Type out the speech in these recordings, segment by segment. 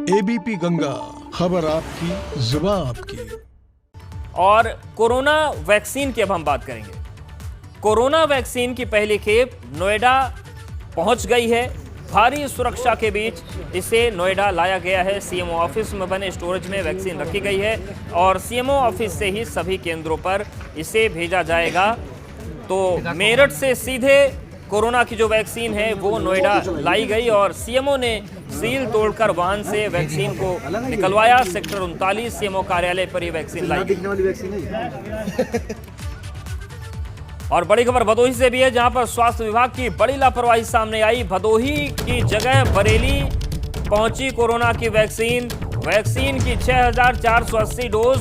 ABP Ganga, खबर आपकी, जुबान आपकी। और कोरोना वैक्सीन की अब हम बात करेंगे। कोरोना वैक्सीन की पहली खेप नोएडा पहुंच गई है। भारी सुरक्षा के बीच इसे नोएडा लाया गया है। सीएमओ ऑफिस में बने स्टोरेज में वैक्सीन रखी गई है और सीएमओ ऑफिस से ही सभी केंद्रों पर इसे भेजा जाएगा। तो मेरठ से सीधे कोरोना की जो वैक्सीन है वो नोएडा लाई गई और सीएमओ ने सील तोड़कर वाहन से वैक्सीन को निकलवाया। सेक्टर 39 सीएमओ कार्यालय पर ये वैक्सीन लाई गई। और बड़ी खबर भदोही से भी है, जहां पर स्वास्थ्य विभाग की बड़ी लापरवाही सामने आई। भदोही की जगह बरेली पहुंची कोरोना की वैक्सीन की 6480 डोज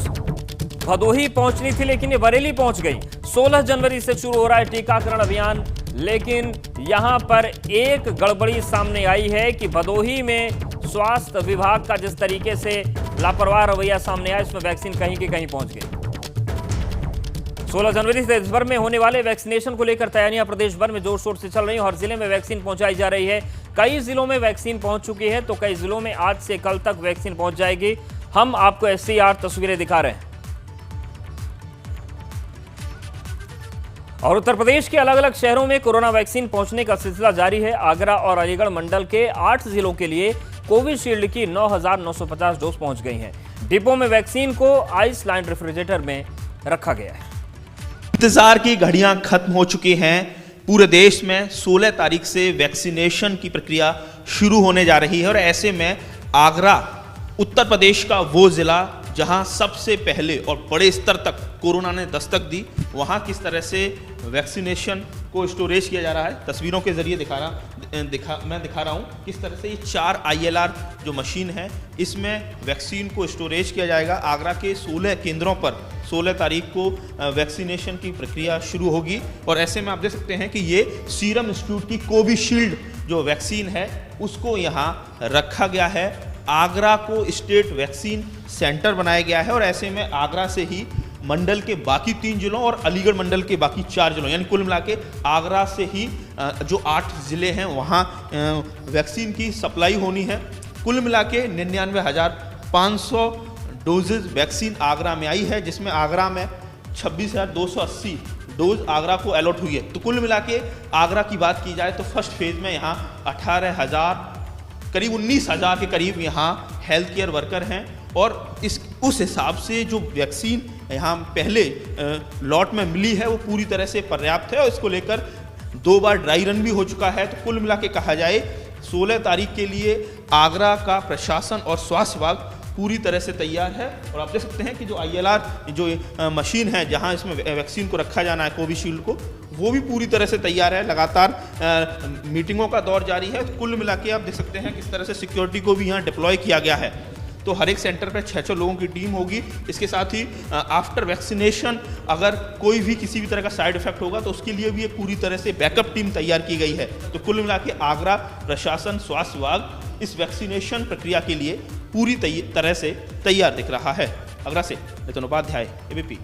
भदोही पहुंचनी थी, लेकिन ये बरेली पहुंच गई। 16 जनवरी से शुरू हो रहा है टीकाकरण अभियान, लेकिन यहां पर एक गड़बड़ी सामने आई है कि भदोही में स्वास्थ्य विभाग का जिस तरीके से लापरवाह रवैया सामने आया, इसमें वैक्सीन कहीं की कहीं पहुंच गई। 16 जनवरी से देश भर में होने वाले वैक्सीनेशन को लेकर तैयारियां प्रदेश भर में जोर शोर से चल रही हैं। हर जिले में वैक्सीन पहुंचाई जा रही है। कई जिलों में वैक्सीन पहुंच चुकी है, तो कई जिलों में आज से कल तक वैक्सीन पहुंच जाएगी। हम आपको SCR तस्वीरें दिखा रहे हैं। और उत्तर प्रदेश के अलग अलग शहरों में कोरोना वैक्सीन पहुंचने का सिलसिला जारी है। आगरा और अलीगढ़ मंडल के 8 जिलों के लिए कोविशील्ड की 9950 डोज पहुंच गई हैं। डिपो में वैक्सीन को आइस लाइन रेफ्रिजरेटर में रखा गया है। इंतजार की घड़ियां खत्म हो चुकी हैं। पूरे देश में 16 तारीख से वैक्सीनेशन की प्रक्रिया शुरू होने जा रही है और ऐसे में आगरा उत्तर प्रदेश का वो जिला जहां सबसे पहले और बड़े स्तर तक कोरोना ने दस्तक दी, वहां किस तरह से वैक्सीनेशन को स्टोरेज किया जा रहा है, तस्वीरों के जरिए मैं दिखा रहा हूं किस तरह से ये 4 ILR जो मशीन है, इसमें वैक्सीन को स्टोरेज किया जाएगा। आगरा के 16 केंद्रों पर 16 तारीख को वैक्सीनेशन की प्रक्रिया शुरू होगी और ऐसे में आप देख सकते हैं कि ये सीरम इंस्टीट्यूट की कोविशील्ड जो वैक्सीन है उसको यहाँ रखा गया है। आगरा को स्टेट वैक्सीन सेंटर बनाया गया है और ऐसे में आगरा से ही मंडल के बाकी 3 जिलों और अलीगढ़ मंडल के बाकी 4 जिलों, यानी कुल मिला के आगरा से ही जो 8 ज़िले हैं वहाँ वैक्सीन की सप्लाई होनी है। कुल मिला के 99,500 डोजेज वैक्सीन आगरा में आई है, जिसमें आगरा में 26,280 डोज आगरा को अलॉट हुई है। तो कुल मिला के आगरा की बात की जाए तो फर्स्ट फेज में यहाँ 18,000 करीब 19,000 के करीब यहाँ हेल्थ केयर वर्कर हैं और उस हिसाब से जो वैक्सीन यहाँ पहले लॉट में मिली है वो पूरी तरह से पर्याप्त है और इसको लेकर 2 बार ड्राई रन भी हो चुका है। तो कुल मिला के कहा जाए 16 तारीख के लिए आगरा का प्रशासन और स्वास्थ्य विभाग पूरी तरह से तैयार है। और आप देख सकते हैं कि जो ILR जो मशीन है जहां इसमें वैक्सीन को रखा जाना है कोविशील्ड को, वो भी पूरी तरह से तैयार है। लगातार मीटिंगों का दौर जारी है। तो कुल मिला के आप देख सकते हैं किस तरह से सिक्योरिटी को भी यहाँ डिप्लॉय किया गया है। तो हर एक सेंटर पर 6-6 लोगों की टीम होगी। इसके साथ ही आफ्टर वैक्सीनेशन अगर कोई भी किसी भी तरह का साइड इफेक्ट होगा तो उसके लिए भी एक पूरी तरह से बैकअप टीम तैयार की गई है। तो कुल मिला के आगरा प्रशासन स्वास्थ्य विभाग इस वैक्सीनेशन प्रक्रिया के लिए पूरी तरह से तैयार दिख रहा है। आगरा से नितिन उपाध्याय, ABP।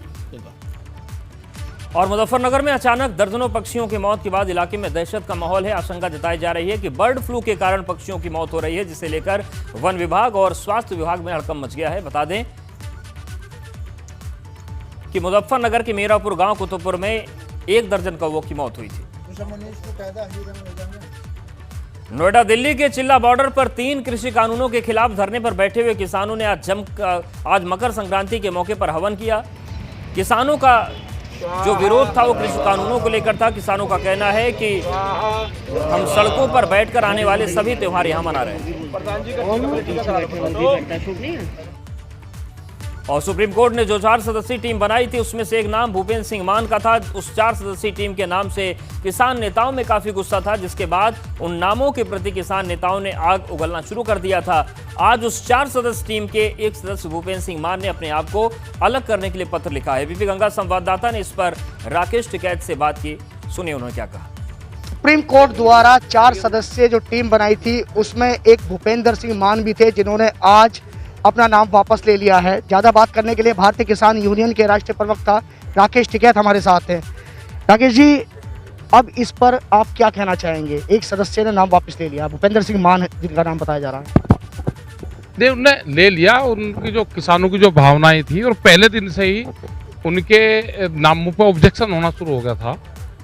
और मुजफ्फरनगर में अचानक दर्जनों पक्षियों की मौत के बाद इलाके में दहशत का माहौल है। आशंका जताई जा रही है कि बर्ड फ्लू के कारण पक्षियों की मौत हो रही है, जिसे लेकर वन विभाग और स्वास्थ्य विभाग में हड़कंप मच गया है। बता दें कि मुजफ्फरनगर के मीरापुर गांव कुतुबपुर में 1 दर्जन कौवों की मौत हुई थी। नोएडा दिल्ली के चिल्ला बॉर्डर पर 3 कृषि कानूनों के खिलाफ धरने पर बैठे हुए किसानों ने आज मकर संक्रांति के मौके पर हवन किया। किसानों का जो विरोध था वो कृषि कानूनों को लेकर था। किसानों का कहना है कि हम सड़कों पर बैठकर आने वाले सभी त्योहार यहां मना रहे हैं। और सुप्रीम कोर्ट ने जो 4 सदस्यीय टीम बनाई थी उसमें से एक नाम भूपेंद्र सिंह मान का था। उस 4 सदस्यीय टीम के नाम से किसान नेताओं में काफी गुस्सा था, जिसके बाद उन नामों के प्रति किसान नेताओं ने आग उगलना शुरू कर दिया था। आज उस 4 सदस्य टीम के एक सदस्य भूपेंद्र सिंह मान ने अपने आप को अलग करने के लिए पत्र लिखा है। बीपी गंगा संवाददाता ने इस पर राकेश टिकैत से बात की, सुनिए उन्होंने क्या कहा। सुप्रीम कोर्ट द्वारा 4 सदस्यीय जो टीम बनाई थी उसमें एक भूपेंद्र सिंह मान भी थे, जिन्होंने आज अपना नाम वापस ले लिया है। ज़्यादा बात करने के लिए भारतीय किसान यूनियन के राष्ट्रीय प्रवक्ता राकेश टिकैत हमारे साथ हैं। राकेश जी, अब इस पर आप क्या कहना चाहेंगे? एक सदस्य ने नाम वापस ले लिया, भूपेंद्र सिंह मान जिनका नाम बताया जा रहा है। ने उनने ले लिया। उनकी जो किसानों की जो भावनाएं थी, और पहले दिन से ही उनके नामों पर ऑब्जेक्शन होना शुरू हो गया था,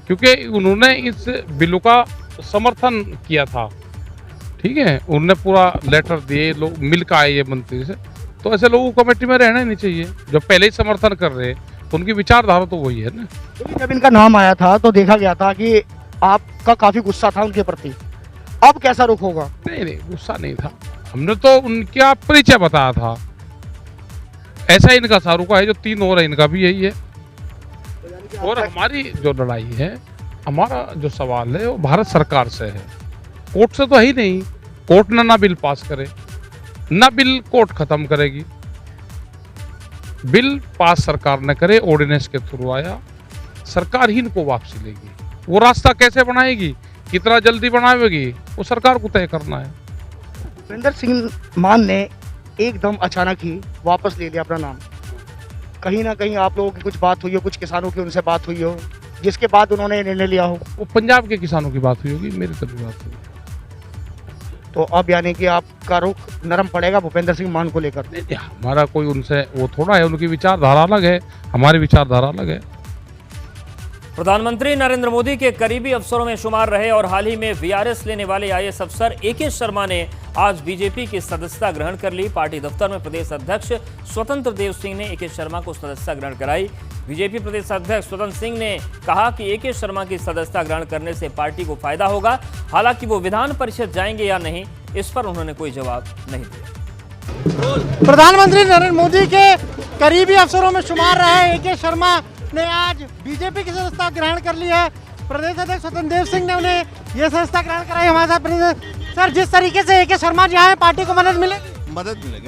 क्योंकि उन्होंने इस बिल का समर्थन किया था। ठीक है, उन्होंने पूरा लेटर दिए, लोग मिल कर आए ये मंत्री से। तो ऐसे लोगों को कमेटी में रहना ही नहीं चाहिए, जो पहले ही समर्थन कर रहे हैं। उनकी विचारधारा तो वही है ना। जब इनका नाम आया था तो देखा गया था कि आपका काफी गुस्सा था उनके प्रति, अब कैसा रुख होगा? नहीं, गुस्सा नहीं था, हमने तो उनका परिचय बताया था। ऐसा इनका शाहरुख का है, जो 3 और है इनका भी यही है। और हमारी जो लड़ाई है, हमारा जो सवाल है वो भारत सरकार से है, कोर्ट से तो है ही नहीं। कोर्ट ना बिल पास करे, ना बिल कोर्ट खत्म करेगी। बिल पास सरकार ने करे, ऑर्डिनेंस के थ्रू आया, सरकार ही इनको वापसी लेगी। वो रास्ता कैसे बनाएगी, कितना जल्दी बनाएगी, वो सरकार को तय करना है। भूपेंद्र सिंह मान ने एकदम अचानक ही वापस ले लिया अपना नाम। कहीं ना कहीं आप लोगों की कुछ बात हुई हो, कुछ किसानों की उनसे बात हुई हो, जिसके बाद उन्होंने निर्णय लिया हो? वो पंजाब के किसानों की बात हुई होगी, मेरी तो नहीं बात हुई। तो अब यानी कि आपका रुख नरम पड़ेगा भूपेंद्र सिंह मान को लेकर? नहीं, हमारा कोई उनसे वो थोड़ा है, उनकी विचारधारा अलग है, हमारी विचारधारा अलग है। प्रधानमंत्री नरेंद्र मोदी के करीबी अफसरों में शुमार रहे और हाल ही में वीआरएस लेने वाले आईएएस अफसर एके शर्मा ने आज बीजेपी की सदस्यता ग्रहण कर ली। पार्टी दफ्तर में प्रदेश अध्यक्ष स्वतंत्र देव सिंह ने एके शर्मा को सदस्यता ग्रहण कराई। बीजेपी प्रदेश अध्यक्ष स्वतंत्र सिंह ने कहा कि एके शर्मा की सदस्यता ग्रहण करने से पार्टी को फायदा होगा। हालांकि वो विधान परिषद जाएंगे या नहीं, इस पर उन्होंने कोई जवाब नहीं दिया। प्रधानमंत्री नरेंद्र मोदी के करीबी अफसरों में शुमार रहे एके शर्मा ने आज बीजेपी की सदस्यता ग्रहण कर ली है। प्रदेश अध्यक्ष स्वतंत्र देव सिंह ने उन्हें यह सदस्यता ग्रहण कराई। हमारे साथ प्रदेश सर, जिस तरीके से एके शर्मा जी आए, पार्टी को मदद मिलेगी? मदद मिलेगी।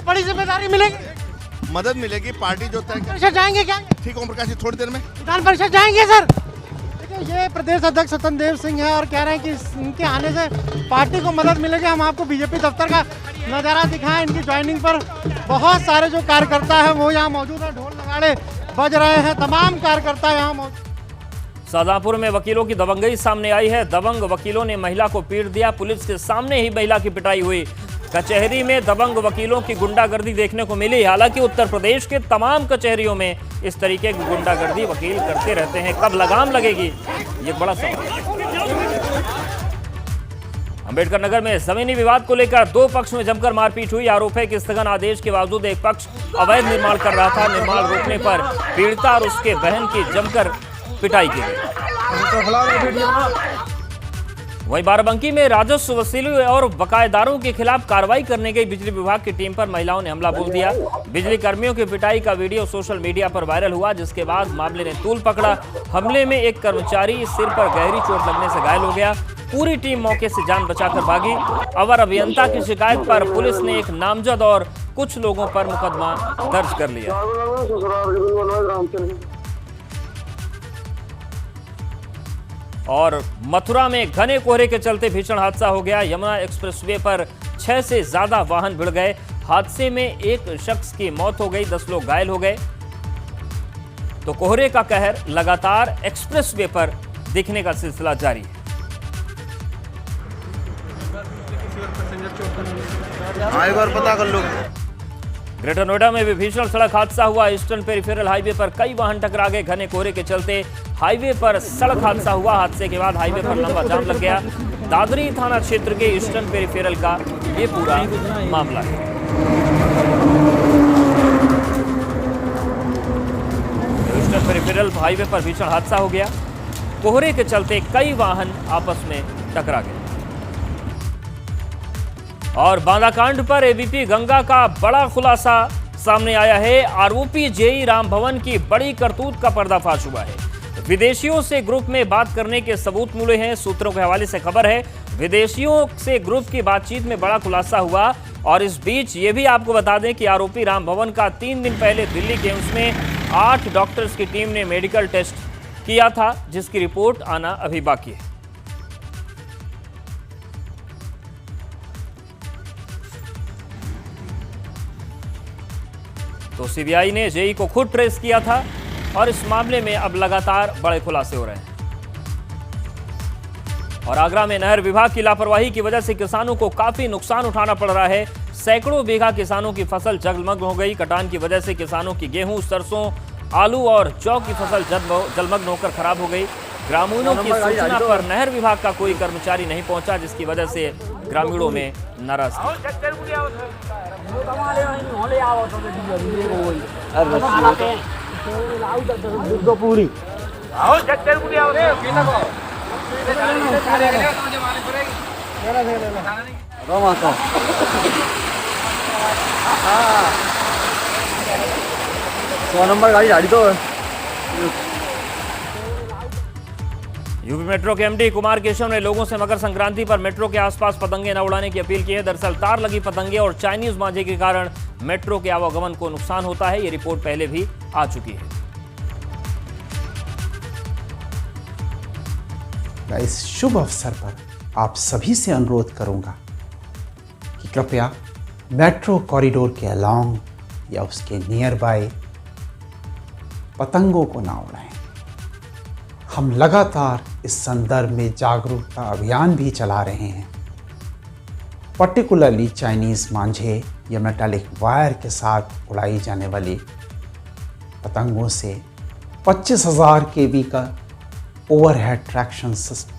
बड़ी जिम्मेदारी मिलेगी? मदद मिलेगी। पार्टी जो तय परिषद जाएंगे क्या? ठीक, ओम प्रकाश जी थोड़ी देर में विधान परिषद जाएंगे सर? देखिए, ये प्रदेश अध्यक्ष स्वतंत्र देव सिंह है और कह रहे हैं कि इनके आने से पार्टी को मदद मिलेगी। हम आपको बीजेपी दफ्तर का नज़ारा दिखाएं। इनकी ज्वाइनिंग पर बहुत सारे जो कार्यकर्ता है वो यहाँ मौजूद है, ढोल नगाड़े बज रहे हैं, तमाम कार्यकर्ता यहाँ मौजूद। शाहजहांपुर में वकीलों की दबंगई सामने आई है। दबंग वकीलों ने महिला को पीट दिया, पुलिस के सामने ही महिला की पिटाई हुई। कचहरी में दबंग वकीलों की गुंडागर्दी देखने को मिली। हालांकि उत्तर प्रदेश के तमाम कचहरियों में इस तरीके की गुंडागर्दी वकील करते रहते हैं, कब लगाम लगेगी, ये बड़ा सवाल है। अंबेडकर नगर में जमीनी विवाद को लेकर 2 पक्ष में जमकर मारपीट हुई। आरोप है कि स्थगन आदेश के बावजूद एक पक्ष अवैध निर्माण कर रहा था। निर्माण रोकने पर पीड़िता और उसके बहन की जमकर पिटाई की गई। वहीं बाराबंकी में राजस्व वसूली और बकायेदारों के खिलाफ कार्रवाई करने गई बिजली विभाग की टीम पर महिलाओं ने हमला बोल दिया। बिजली कर्मियों की पिटाई का वीडियो सोशल मीडिया पर वायरल हुआ, जिसके बाद मामले ने तूल पकड़ा। हमले में एक कर्मचारी सिर पर गहरी चोट लगने से घायल हो गया। पूरी टीम मौके से जान बचाकर भागी। अवर अभियंता की शिकायत पर पुलिस ने एक नामजद और कुछ लोगों पर मुकदमा दर्ज कर लिया। और मथुरा में घने कोहरे के चलते भीषण हादसा हो गया। यमुना एक्सप्रेसवे पर 6 से ज्यादा वाहन भिड़ गए। हादसे में एक शख्स की मौत हो गई, 10 लोग घायल हो गए। तो कोहरे का कहर लगातार एक्सप्रेसवे पर दिखने का सिलसिला जारी है। पता कर लो। ग्रेटर नोएडा में भी भीषण सड़क हादसा हुआ। ईस्टर्न पेरिफेरल हाईवे पर कई वाहन टकरा गए। घने कोहरे के चलते हाईवे पर सड़क हादसा हुआ। हादसे के बाद हाईवे पर लंबा जाम लग गया। दादरी थाना क्षेत्र के ईस्टर्न पेरिफेरल का ये पूरा मामला है। ईस्टर्न पेरिफेरल हाईवे पर भीषण हादसा हो गया। कोहरे के चलते कई वाहन आपस में टकरा गए। और बांदाकांड पर एबीपी गंगा का बड़ा खुलासा सामने आया है। आरोपी जेई राम भवन की बड़ी करतूत का पर्दाफाश हुआ है। विदेशियों से ग्रुप में बात करने के सबूत मिले हैं। सूत्रों के हवाले से खबर है, विदेशियों से ग्रुप की बातचीत में बड़ा खुलासा हुआ। और इस बीच ये भी आपको बता दें कि आरोपी राम भवन का 3 दिन पहले दिल्ली के एम्स में 8 डॉक्टर्स की टीम ने मेडिकल टेस्ट किया था, जिसकी रिपोर्ट आना अभी बाकी है। तो सीबीआई ने जेई को खुद ट्रेस किया था और इस मामले में अब लगातार बड़े खुलासे हो रहे हैं। और आगरा में नहर विभाग की लापरवाही की वजह से किसानों को काफी नुकसान उठाना पड़ रहा है। सैकड़ों बीघा किसानों की फसल जलमग्न हो गई। कटान की वजह से किसानों की गेहूं, सरसों, आलू और जौ की फसल जलमग्न होकर खराब हो गई। ग्रामीणों की सूचना पर नहर विभाग का कोई कर्मचारी नहीं पहुंचा, जिसकी वजह से ग्रामीणों में नाराजगी। यूपी मेट्रो के एमडी कुमार केशव ने लोगों से मकर संक्रांति पर मेट्रो के आसपास पतंगे न उड़ाने की अपील की है। दरअसल तार लगी पतंगे और चाइनीज मांझे के कारण मेट्रो के आवागमन को नुकसान होता है। ये रिपोर्ट पहले भी आ चुकी है। इस शुभ अवसर पर आप सभी से अनुरोध करूंगा कि कृपया मेट्रो कॉरिडोर के अलोंग या उसके नियर बाय पतंगों को ना उड़ाएं। हम लगातार इस संदर्भ में जागरूकता अभियान भी चला रहे हैं। पर्टिकुलरली चाइनीज मांझे या मेटालिक वायर के साथ उड़ाई जाने वाली पतंगों से 25,000 kV का ओवरहेड ट्रैक्शन सिस्टम।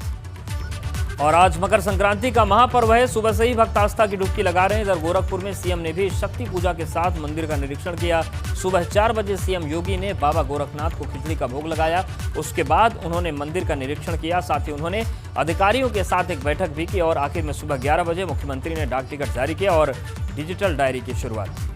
और आज मकर संक्रांति का महापर्व है। सुबह से ही भक्त आस्था की डुबकी लगा रहे हैं। इधर गोरखपुर में सीएम ने भी शक्ति पूजा के साथ मंदिर का निरीक्षण किया। सुबह 4 बजे सीएम योगी ने बाबा गोरखनाथ को खिचड़ी का भोग लगाया। उसके बाद उन्होंने मंदिर का निरीक्षण किया। साथ ही उन्होंने अधिकारियों के साथ एक बैठक भी की और आखिर में सुबह 11 बजे मुख्यमंत्री ने डाक टिकट जारी किया और डिजिटल डायरी की शुरुआत की।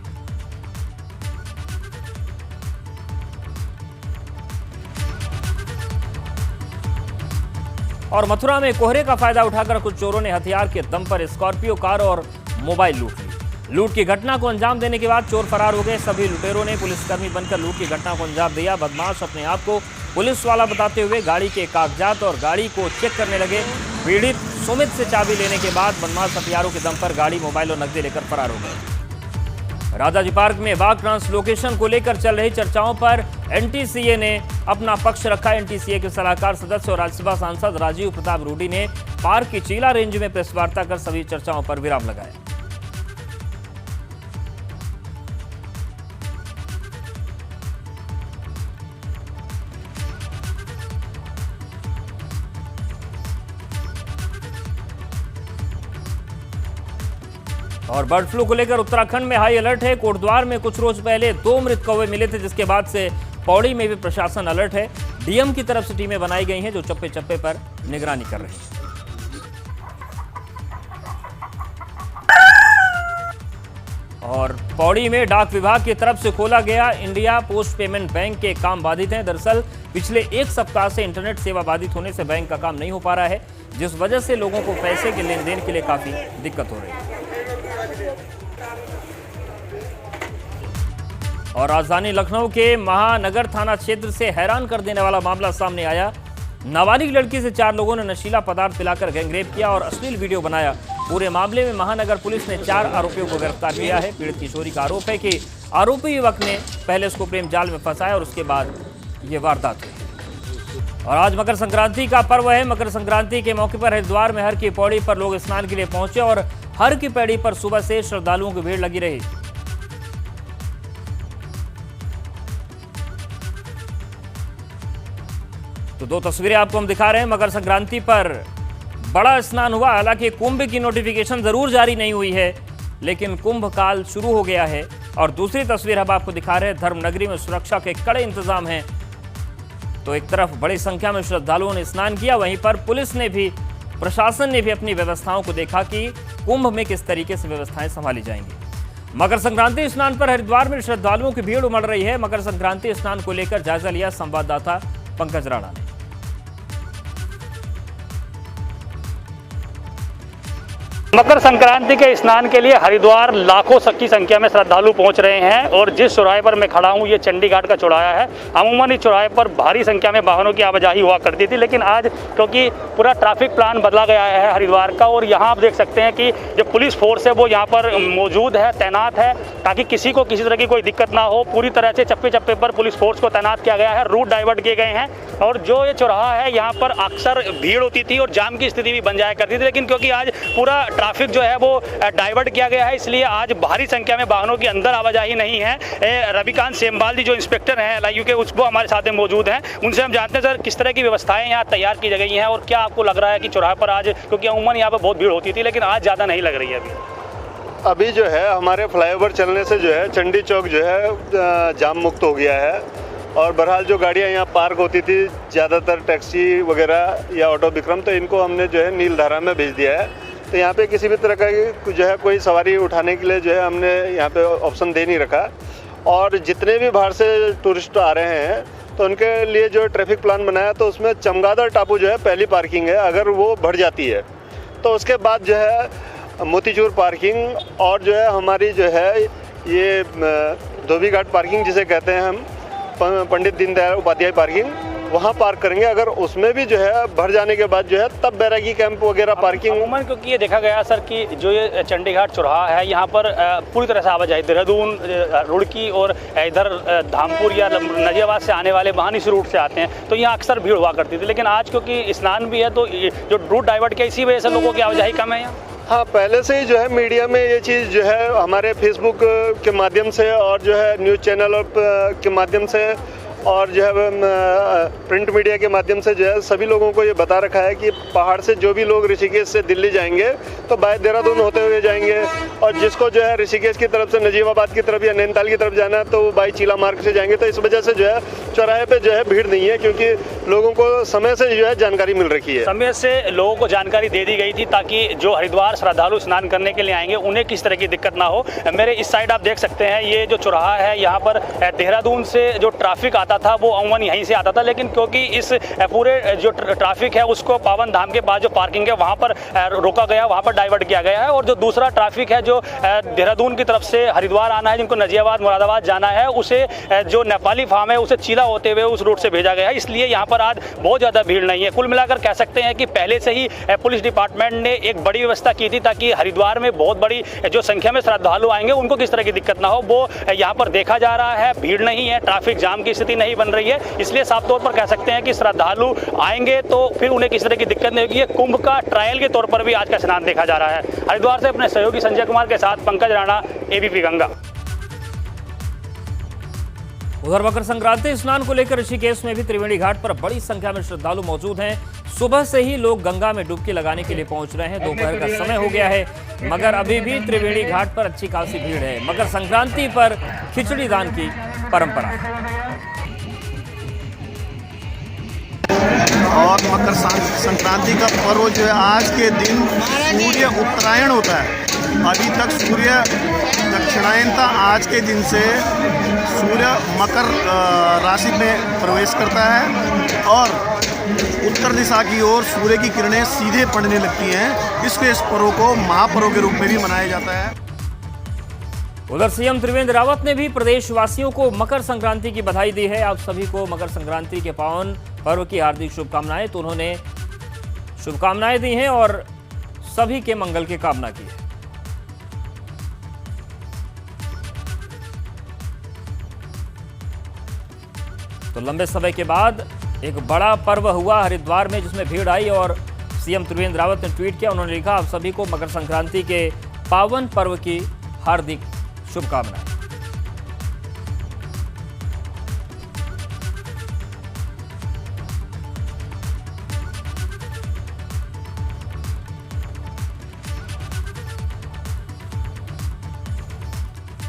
और मथुरा में कोहरे का फायदा उठाकर कुछ चोरों ने हथियार के दम पर स्कॉर्पियो कार और मोबाइल लूट ली। लूट की घटना को अंजाम देने के बाद चोर फरार हो गए। सभी लुटेरों ने पुलिसकर्मी बनकर लूट की घटना को अंजाम दिया। बदमाश अपने आप को पुलिस वाला बताते हुए गाड़ी के कागजात और गाड़ी को चेक करने लगे। पीड़ित सुमित से चाबी लेने के बाद बदमाश हथियारों के दम पर गाड़ी, मोबाइल और नकदी लेकर फरार हो गए। राजाजी पार्क में बाघ ट्रांसलोकेशन को लेकर चल रही चर्चाओं पर एनटीसीए ने अपना पक्ष रखा। एनटीसीए के सलाहकार सदस्य और राज्यसभा सांसद राजीव प्रताप रूडी ने पार्क की चीला रेंज में प्रेस वार्ता कर सभी चर्चाओं पर विराम लगाया। और बर्ड फ्लू को लेकर उत्तराखंड में हाई अलर्ट है। कोटद्वार में कुछ रोज पहले 2 मृत कौवे मिले थे, जिसके बाद से पौड़ी में भी प्रशासन अलर्ट है। डीएम की तरफ से टीमें बनाई गई हैं जो चप्पे चप्पे पर निगरानी कर रही हैं। और पौड़ी में डाक विभाग की तरफ से खोला गया इंडिया पोस्ट पेमेंट बैंक के काम बाधित हैं। दरअसल पिछले 1 सप्ताह से इंटरनेट सेवा बाधित होने से बैंक का काम नहीं हो पा रहा है, जिस वजह से लोगों को पैसे के लेन देन के लिए काफी दिक्कत हो रही है। और राजधानी लखनऊ के महानगर थाना क्षेत्र से हैरान कर देने वाला मामला सामने आया। नाबालिग लड़की से 4 लोगों ने नशीला पदार्थ पिलाकर गैंगरेप किया और अश्लील वीडियो बनाया। पूरे मामले में महानगर पुलिस ने 4 आरोपियों को गिरफ्तार किया है। पीड़ित किशोरी का आरोप है कि आरोपी युवक ने पहले उसको प्रेम जाल में फंसाया और उसके बाद ये वारदात हुई। और आज मकर संक्रांति का पर्व है। मकर संक्रांति के मौके पर हरिद्वार में हर की पौड़ी पर लोग स्नान के लिए पहुंचे और हर की पैड़ी पर सुबह से श्रद्धालुओं की भीड़ लगी रही। तो 2 तस्वीरें आपको हम दिखा रहे हैं। मकर संक्रांति पर बड़ा स्नान हुआ। हालांकि कुंभ की नोटिफिकेशन जरूर जारी नहीं हुई है, लेकिन कुंभ काल शुरू हो गया है। और दूसरी तस्वीर हम आपको दिखा रहे हैं, धर्मनगरी में सुरक्षा के कड़े इंतजाम हैं। तो एक तरफ बड़ी संख्या में श्रद्धालुओं ने स्नान किया, वहीं पर पुलिस ने भी, प्रशासन ने भी अपनी व्यवस्थाओं को देखा कि कुंभ में किस तरीके से व्यवस्थाएं संभाली जाएंगी। मकर संक्रांति स्नान पर हरिद्वार में श्रद्धालुओं की भीड़ उमड़ रही है। मकर संक्रांति स्नान को लेकर जायजा लिया संवाददाता पंकज राणा ने। मकर संक्रांति के स्नान के लिए हरिद्वार लाखों की संख्या में श्रद्धालु पहुंच रहे हैं और जिस चौराहे पर मैं खड़ा हूं ये चंडी घाट का चौराहा है। अमूमन इस चौराहे पर भारी संख्या में वाहनों की आवाजाही हुआ करती थी, लेकिन आज क्योंकि पूरा ट्रैफिक प्लान बदला गया है हरिद्वार का और यहाँ आप देख सकते हैं कि जो पुलिस फोर्स है वो यहाँ पर मौजूद है, तैनात है, ताकि किसी को किसी तरह की कोई दिक्कत ना हो। पूरी तरह से चप्पे चप्पे पर पुलिस फोर्स को तैनात किया गया है, रूट डाइवर्ट किए गए हैं। और जो ये चौराहा है यहाँ पर अक्सर भीड़ होती थी और जाम की स्थिति भी बन जाया करती थी, लेकिन क्योंकि आज पूरा ट्रैफिक जो है वो डाइवर्ट किया गया है, इसलिए आज भारी संख्या में वाहनों की अंदर आवाजाही नहीं है। रविकांत सेमवाल जी जो इंस्पेक्टर हैं LIU के, वो हमारे साथ में मौजूद हैं। उनसे हम जानते हैं सर किस तरह की व्यवस्थाएं यहाँ तैयार की गई हैं और क्या आपको लग रहा है कि चौराहे पर आज, क्योंकि अमूमन यहाँ पर बहुत भीड़ होती थी लेकिन आज ज़्यादा नहीं लग रही है अभी जो है हमारे फ्लाईओवर चलने से जो है चंडी चौक जो है जाम मुक्त हो गया है और बहरहाल जो गाड़ियाँ यहाँ पार्क होती थी ज़्यादातर टैक्सी वगैरह या ऑटो विक्रम, तो इनको हमने जो है नीलधारा में भेज दिया है। तो यहाँ पे किसी भी तरह का जो है कोई सवारी उठाने के लिए जो है हमने यहाँ पे ऑप्शन दे नहीं रखा। और जितने भी बाहर से टूरिस्ट आ रहे हैं तो उनके लिए जो ट्रैफिक प्लान बनाया तो उसमें चमगादड़ टापू जो है पहली पार्किंग है, अगर वो बढ़ जाती है तो उसके बाद जो है मोतीचूर पार्किंग और जो है हमारी जो है ये धोबी घाट पार्किंग जिसे कहते हैं हम, पंडित दीनदयाल उपाध्याय पार्किंग, वहाँ पार्क करेंगे। अगर उसमें भी जो है भर जाने के बाद जो है तब बैरागी कैंप वगैरह पार्किंग। अमूमन क्योंकि ये देखा गया सर कि जो ये चंडी घाट चौराहा है यहाँ पर पूरी तरह से आवाजाही देहरादून, रुड़की और इधर धामपुर या नजियाबाद से आने वाले वाहन इस रूट से आते हैं, तो यहाँ अक्सर भीड़ हुआ करती थी। लेकिन आज क्योंकि स्नान भी है तो जो रूट डाइवर्ट किया, इसी वजह से लोगों की आवाजाही कम है यहाँ। हाँ, पहले से ही जो है मीडिया में ये चीज़ जो है हमारे फेसबुक के माध्यम से और जो है न्यूज़ चैनल के माध्यम से और जो है प्रिंट मीडिया के माध्यम से जो है सभी लोगों को ये बता रखा है कि पहाड़ से जो भी लोग ऋषिकेश से दिल्ली जाएंगे तो बाय देहरादून होते हुए जाएंगे, और जिसको जो है ऋषिकेश की तरफ से नजीबाबाद की तरफ या नैनीताल की तरफ जाना है तो वो बाय चीला मार्ग से जाएंगे। तो इस वजह से जो है चौराहे पे जो है भीड़ नहीं है, क्योंकि लोगों को समय से जो है जानकारी मिल रखी है। समय से लोगों को जानकारी दे दी गई थी ताकि जो हरिद्वार श्रद्धालु स्नान करने के लिए आएंगे उन्हें किस तरह की दिक्कत ना हो। मेरे इस साइड आप देख सकते हैं ये जो चौराहा है, यहाँ पर देहरादून से जो ट्रैफिक आता था वो अमूमन यहीं से आता था, लेकिन क्योंकि इस पूरे जो ट्रैफिक है उसको पावन धाम के पास जो पार्किंग है वहाँ पर रोका गया, वहाँ पर डाइवर्ट किया गया है। और जो दूसरा ट्रैफिक है जो देहरादून की तरफ से हरिद्वार आना है, जिनको नजियाबाद मुरादाबाद जाना है, उसे जो नेपाली फार्म है उसे चीला होते हुए उस रूट से भेजा गया है, इसलिए यहाँ पर आज बहुत ज़्यादा भीड़ नहीं है। कुल मिलाकर कह सकते हैं कि पहले से ही पुलिस डिपार्टमेंट ने एक बड़ी व्यवस्था की थी ताकि हरिद्वार में बहुत बड़ी जो संख्या में श्रद्धालु आएंगे उनको किस तरह की दिक्कत ना हो, वो यहाँ पर देखा जा रहा है। भीड़ नहीं है, ट्रैफिक जाम की स्थिति नहीं बन रही है, इसलिए साफ तौर पर कह सकते हैं कि श्रद्धालु आएंगे तो फिर उन्हें किसी तरह की दिक्कत नहीं होगी। कुंभ का ट्रायल के तौर पर भी आज का स्नान देखा जा रहा है। हरिद्वार से अपने सहयोगी संजय कुमार के साथ पंकज राणा, ABP गंगा। उधर मकर संक्रांति स्नान को लेकर ऋषिकेश में भी त्रिवेणी घाट पर बड़ी संख्या में श्रद्धालु मौजूद हैं। सुबह से ही लोग गंगा में डुबकी लगाने के लिए पहुंच रहे हैं। दोपहर का समय हो गया है मगर अभी भी त्रिवेणी घाट पर अच्छी खासी भीड़ है। मकर संक्रांति पर खिचड़ी दान की परंपरा है। और मकर संक्रांति का पर्व जो है आज के दिन सूर्य उत्तरायण होता है। अभी तक सूर्य दक्षिणायन था, आज के दिन से सूर्य मकर राशि में प्रवेश करता है और उत्तर दिशा की ओर सूर्य की किरणें सीधे पड़ने लगती हैं। इसलिए इस पर्व को महापर्व के रूप में भी मनाया जाता है। उधर CM त्रिवेंद्र रावत ने भी प्रदेशवासियों को मकर संक्रांति की बधाई दी है। आप सभी को मकर संक्रांति के पावन पर्व की हार्दिक शुभकामनाएं। तो उन्होंने शुभकामनाएं दी हैं और सभी के मंगल की कामना की है। तो लंबे समय के बाद एक बड़ा पर्व हुआ हरिद्वार में जिसमें भीड़ आई और CM त्रिवेंद्र रावत ने ट्वीट किया। उन्होंने लिखा, आप सभी को मकर संक्रांति के पावन पर्व की हार्दिक शुभकामनाएं।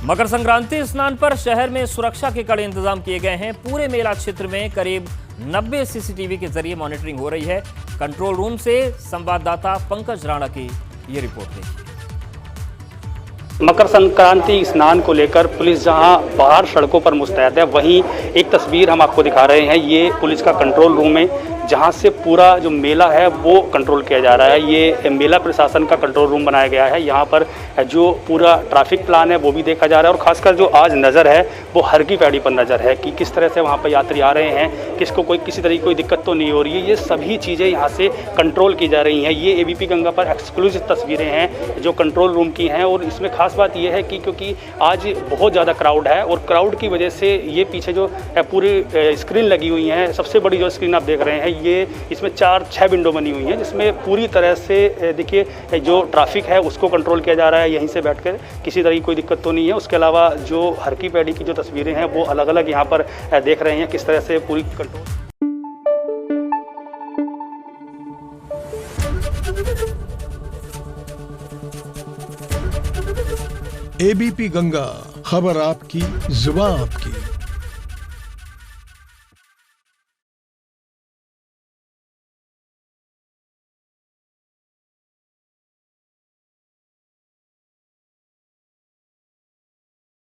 मकर संक्रांति स्नान पर शहर में सुरक्षा के कड़े इंतजाम किए गए हैं। पूरे मेला क्षेत्र में करीब 90 CCTV के जरिए मॉनिटरिंग हो रही है। कंट्रोल रूम से संवाददाता पंकज राणा की ये रिपोर्ट देखिए। मकर संक्रांति स्नान को लेकर पुलिस जहां बाहर सड़कों पर मुस्तैद है, वहीं एक तस्वीर हम आपको दिखा रहे हैं। ये पुलिस का कंट्रोल रूम है जहां से पूरा जो मेला है वो कंट्रोल किया जा रहा है। ये मेला प्रशासन का कंट्रोल रूम बनाया गया है। यहाँ पर जो पूरा ट्रैफिक प्लान है वो भी देखा जा रहा है और खासकर जो आज नज़र है वो हर की पैड़ी पर नज़र है कि किस तरह से वहाँ पर यात्री आ रहे हैं, किसको किसी तरह की कोई दिक्कत तो नहीं हो रही है। ये सभी चीज़ें यहाँ से कंट्रोल की जा रही हैं। ये एबीपी गंगा पर एक्सक्लूसिव तस्वीरें हैं जो कंट्रोल रूम की हैं और इसमें खास बात यह है कि क्योंकि आज बहुत ज़्यादा क्राउड है और क्राउड की वजह से ये पीछे जो पूरी स्क्रीन लगी हुई हैं, सबसे बड़ी जो स्क्रीन आप देख रहे हैं ये इसमें 4-6 विंडो बनी हुई हैं जिसमें पूरी तरह से देखिए जो ट्रैफिक है उसको कंट्रोल किया जा रहा है। यहीं से बैठकर किसी तरह की कोई दिक्कत तो नहीं है। उसके अलावा जो हर की पैड़ी की जो तस्वीरें हैं वो अलग अलग यहाँ पर देख रहे हैं किस तरह से पूरी कंट्रोल। एबीपी गंगा, खबर आपकी, जुबान आपकी।